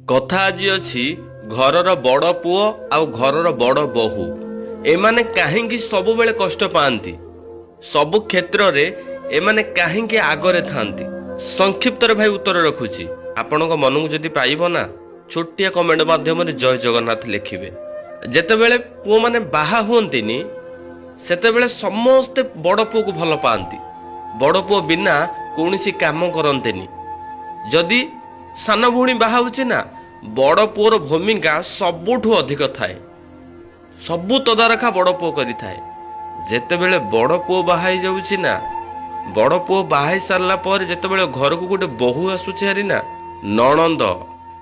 କଥା ଆଜି ଅଛି ଘରର ବଡ଼ ପୁଅ ଆଉ ଘରର ବଡ଼ ବୋହୂ ଏମାନେ କାହିଁକି ସବୁବେଳେ କଷ୍ଟ ପାଆନ୍ତି, ସବୁ କ୍ଷେତ୍ରରେ ଏମାନେ କାହିଁକି ଆଗରେ ଥାନ୍ତି। ସଂକ୍ଷିପ୍ତରେ ଭାଇ ଉତ୍ତର ରଖୁଛି, ଆପଣଙ୍କ ମନକୁ ଯଦି ପାଇବ ନା ଛୋଟିଆ କମେଣ୍ଟ ମାଧ୍ୟମରେ ଜୟ ଜଗନ୍ନାଥ ଲେଖିବେ। ଯେତେବେଳେ ପୁଅମାନେ ବାହା ହୁଅନ୍ତିନି ସେତେବେଳେ ସମସ୍ତେ ବଡ଼ ପୁଅକୁ ଭଲ ପାଆନ୍ତି। ବଡ଼ ପୁଅ ବିନା କୌଣସି କାମ କରନ୍ତିନି। ଯଦି ସାନ ଭଉଣୀ ବାହା ହେଉଛି ନା ବଡ଼ ପୁଅର ଭୂମିକା ସବୁଠୁ ଅଧିକ ଥାଏ। ସବୁ ତଦାରଖା ବଡ଼ ପୁଅ କରିଥାଏ। ଯେତେବେଳେ ବଡ଼ ପୁଅ ବାହା ହେଇଯାଉଛି ନା ବଡ଼ ପୁଅ ବାହା ହେଇ ସାରିଲା ପରେ ଯେତେବେଳେ ଘରକୁ ଗୋଟେ ବୋହୂ ଆସୁଛି ହାରି ନା ନଣନ୍ଦ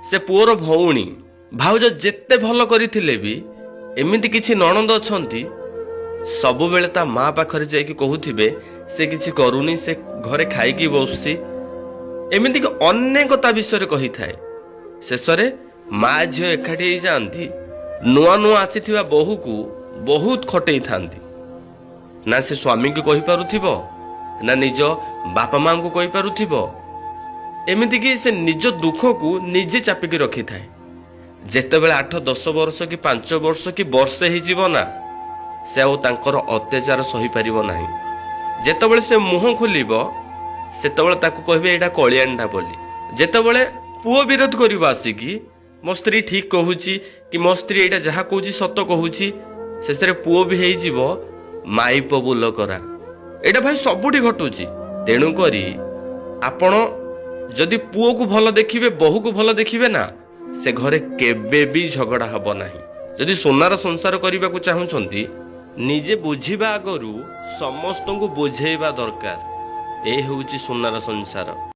ସେ ପୁଅର ଭଉଣୀ ଭାଉଜ ଯେତେ ଭଲ କରିଥିଲେ ବି ଏମିତି କିଛି ନଣନ୍ଦ ଅଛନ୍ତି ସବୁବେଳେ ତା ମା ପାଖରେ ଯାଇକି କହୁଥିବେ ସେ କିଛି କରୁନି, ସେ ଘରେ ଖାଇକି ବସୁଛି, ଏମିତିକି ଅନେକ ତା ବିଷୟରେ କହିଥାଏ। ଶେଷରେ ମା ଝିଅ ଏକାଠି ହେଇଯାଆନ୍ତି, ନୂଆ ନୂଆ ଆସିଥିବା ବୋହୂକୁ ବହୁତ ଖଟେଇଥାନ୍ତି। ନା ସେ ସ୍ୱାମୀଙ୍କୁ କହିପାରୁଥିବ ନା ନିଜ ବାପା ମାଙ୍କୁ କହିପାରୁଥିବ, ଏମିତିକି ସେ ନିଜ ଦୁଃଖକୁ ନିଜେ ଚାପିକି ରଖିଥାଏ। ଯେତେବେଳେ 8-10 ବର୍ଷ କି 5 ବର୍ଷ କି ବର୍ଷେ ହେଇଯିବ ନା ସେ ଆଉ ତାଙ୍କର ଅତ୍ୟାଚାର ସହିପାରିବ ନାହିଁ। ଯେତେବେଳେ ସେ ମୁହଁ ଖୋଲିବ ସେତେବେଳେ ତାକୁ କହିବେ ଏଇଟା କଳିଆଣ୍ଡା ବୋଲି। ଯେତେବେଳେ ପୁଅ ବିରୋଧ କରିବ ଆସିକି ମୋ ସ୍ତ୍ରୀ ଠିକ କହୁଛି କି ମୋ ସ୍ତ୍ରୀ ଏଇଟା ଯାହା କହୁଛି ସତ କହୁଛି, ଶେଷରେ ପୁଅ ବି ହେଇଯିବ ମାଇପ ବୁଲ କରା। ଏଇଟା ଭାଇ ସବୁଠି ଘଟୁଛି। ତେଣୁକରି ଆପଣ ଯଦି ପୁଅକୁ ଭଲ ଦେଖିବେ ବୋହୂକୁ ଭଲ ଦେଖିବେ ନା ସେ ଘରେ କେବେ ବି ଝଗଡ଼ା ହବ ନାହିଁ। ଯଦି ସୁନାର ସଂସାର କରିବାକୁ ଚାହୁଁଛନ୍ତି ନିଜେ ବୁଝିବା ଆଗରୁ ସମସ୍ତଙ୍କୁ ବୁଝେଇବା ଦରକାର। ଏ ହେଉଛି ସୁନାର ସଂସାର।